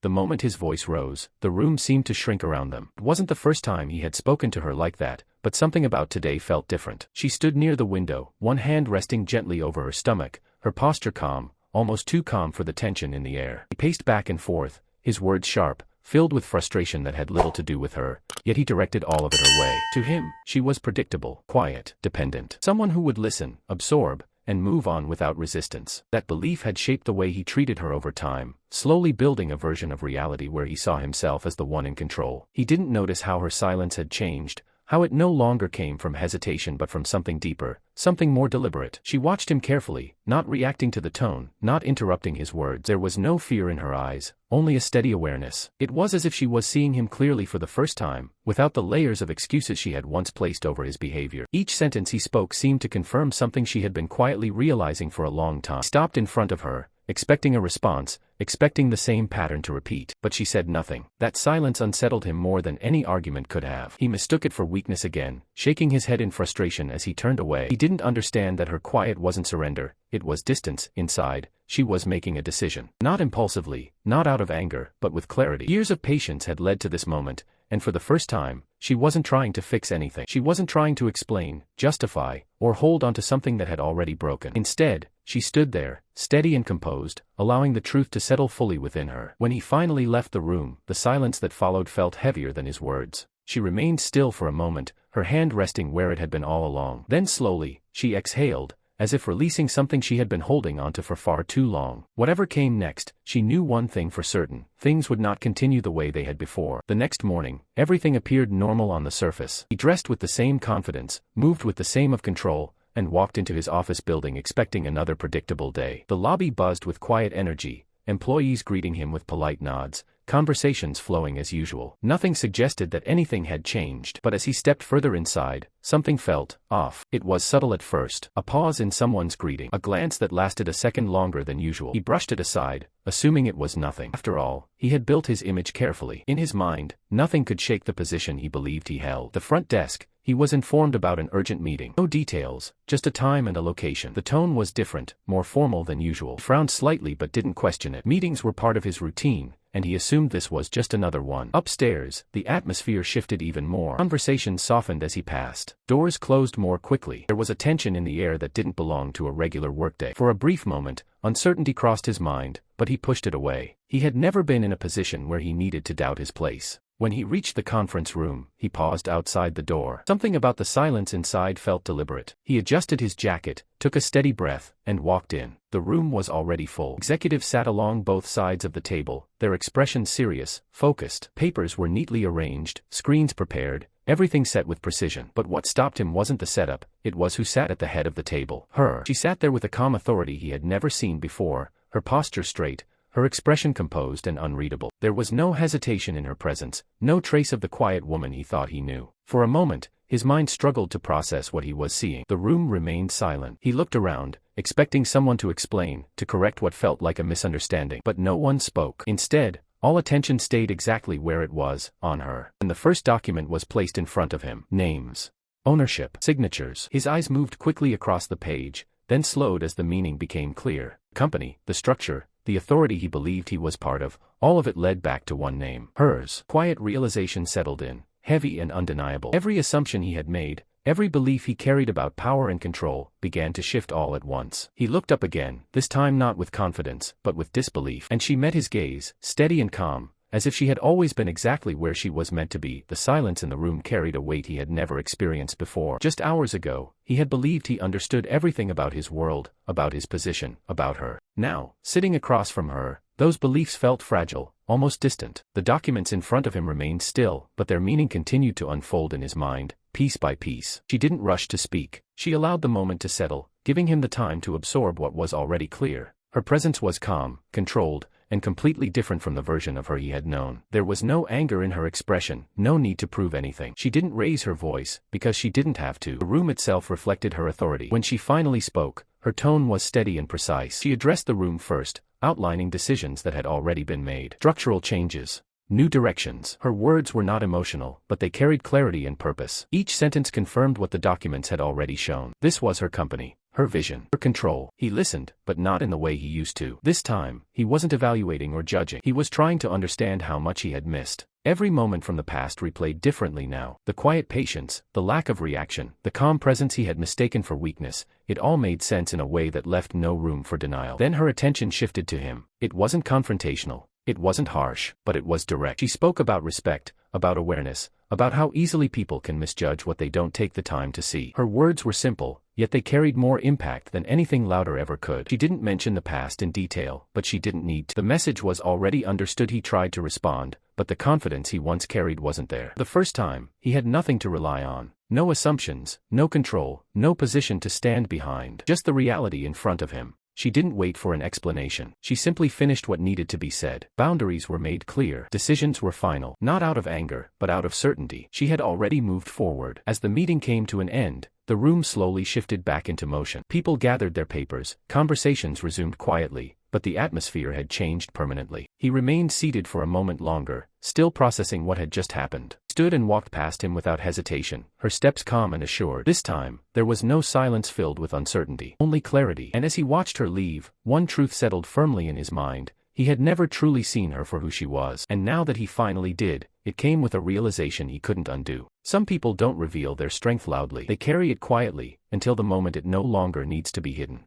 The moment his voice rose, the room seemed to shrink around them. It wasn't the first time he had spoken to her like that, but something about today felt different. She stood near the window, one hand resting gently over her stomach, her posture calm, almost too calm for the tension in the air. He paced back and forth, his words sharp, filled with frustration that had little to do with her, yet he directed all of it her way. To him, she was predictable, quiet, dependent. Someone who would listen, absorb, and move on without resistance. That belief had shaped the way he treated her over time, slowly building a version of reality where he saw himself as the one in control. He didn't notice how her silence had changed, how it no longer came from hesitation but from something deeper, something more deliberate. She watched him carefully, not reacting to the tone, not interrupting his words. There was no fear in her eyes, only a steady awareness. It was as if she was seeing him clearly for the first time, without the layers of excuses she had once placed over his behavior. Each sentence he spoke seemed to confirm something she had been quietly realizing for a long time. He stopped in front of her, expecting a response, expecting the same pattern to repeat, but she said nothing. That silence unsettled him more than any argument could have. He mistook it for weakness again, shaking his head in frustration as he turned away. He didn't understand that her quiet wasn't surrender, it was distance. Inside, she was making a decision. Not impulsively, not out of anger, but with clarity. Years of patience had led to this moment, and for the first time, she wasn't trying to fix anything. She wasn't trying to explain, justify, or hold on to something that had already broken. Instead, she stood there, steady and composed, allowing the truth to settle fully within her. When he finally left the room, the silence that followed felt heavier than his words. She remained still for a moment, her hand resting where it had been all along. Then slowly, she exhaled, as if releasing something she had been holding onto for far too long. Whatever came next, she knew one thing for certain: things would not continue the way they had before. The next morning, everything appeared normal on the surface. He dressed with the same confidence, moved with the same of control, and walked into his office building expecting another predictable day. The lobby buzzed with quiet energy, employees greeting him with polite nods, conversations flowing as usual. Nothing suggested that anything had changed, but as he stepped further inside, something felt off. It was subtle at first, a pause in someone's greeting, a glance that lasted a second longer than usual. He brushed it aside, assuming it was nothing. After all, he had built his image carefully. In his mind, nothing could shake the position he believed he held. The front desk, he was informed about an urgent meeting. No details, just a time and a location. The tone was different, more formal than usual. He frowned slightly but didn't question it. Meetings were part of his routine, and he assumed this was just another one. Upstairs, the atmosphere shifted even more. Conversations softened as he passed. Doors closed more quickly. There was a tension in the air that didn't belong to a regular workday. For a brief moment, uncertainty crossed his mind, but he pushed it away. He had never been in a position where he needed to doubt his place. When he reached the conference room, he paused outside the door. Something about the silence inside felt deliberate. He adjusted his jacket, took a steady breath, and walked in. The room was already full. Executives sat along both sides of the table, their expressions serious, focused. Papers were neatly arranged, screens prepared, everything set with precision. But what stopped him wasn't the setup, it was who sat at the head of the table. Her. She sat there with a calm authority he had never seen before, her posture straight, her expression composed and unreadable. There was no hesitation in her presence, no trace of the quiet woman he thought he knew. For a moment, his mind struggled to process what he was seeing. The room remained silent. He looked around, expecting someone to explain, to correct what felt like a misunderstanding. But no one spoke. Instead, all attention stayed exactly where it was, on her. And the first document was placed in front of him. Names. Ownership. Signatures. His eyes moved quickly across the page, then slowed as the meaning became clear. The company, the structure, the authority he believed he was part of, all of it led back to one name. Hers. Quiet realization settled in, heavy and undeniable. Every assumption he had made, every belief he carried about power and control, began to shift all at once. He looked up again, this time not with confidence, but with disbelief. And she met his gaze, steady and calm, as if she had always been exactly where she was meant to be. The silence in the room carried a weight he had never experienced before. Just hours ago, he had believed he understood everything about his world, about his position, about her. Now, sitting across from her, those beliefs felt fragile, almost distant. The documents in front of him remained still, but their meaning continued to unfold in his mind, piece by piece. She didn't rush to speak. She allowed the moment to settle, giving him the time to absorb what was already clear. Her presence was calm, controlled, and completely different from the version of her he had known. There was no anger in her expression, no need to prove anything. She didn't raise her voice, because she didn't have to. The room itself reflected her authority. When she finally spoke, her tone was steady and precise. She addressed the room first, outlining decisions that had already been made. Structural changes. New directions. Her words were not emotional, but they carried clarity and purpose. Each sentence confirmed what the documents had already shown. This was her company, her vision, her control. He listened, but not in the way he used to. This time, he wasn't evaluating or judging. He was trying to understand how much he had missed. Every moment from the past replayed differently now. The quiet patience, the lack of reaction, the calm presence he had mistaken for weakness, it all made sense in a way that left no room for denial. Then her attention shifted to him. It wasn't confrontational. It wasn't harsh, but it was direct. She spoke about respect, about awareness, about how easily people can misjudge what they don't take the time to see. Her words were simple, yet they carried more impact than anything louder ever could. She didn't mention the past in detail, but she didn't need to. The message was already understood. He tried to respond, but the confidence he once carried wasn't there. The first time, he had nothing to rely on. No assumptions, no control, no position to stand behind. Just the reality in front of him. She didn't wait for an explanation. She simply finished what needed to be said. Boundaries were made clear. Decisions were final. Not out of anger, but out of certainty. She had already moved forward. As the meeting came to an end, the room slowly shifted back into motion. People gathered their papers, conversations resumed quietly, but the atmosphere had changed permanently. He remained seated for a moment longer, still processing what had just happened. Stood and walked past him without hesitation, her steps calm and assured. This time, there was no silence filled with uncertainty, only clarity. And as he watched her leave, one truth settled firmly in his mind. He had never truly seen her for who she was. And now that he finally did, it came with a realization he couldn't undo. Some people don't reveal their strength loudly. They carry it quietly, until the moment it no longer needs to be hidden.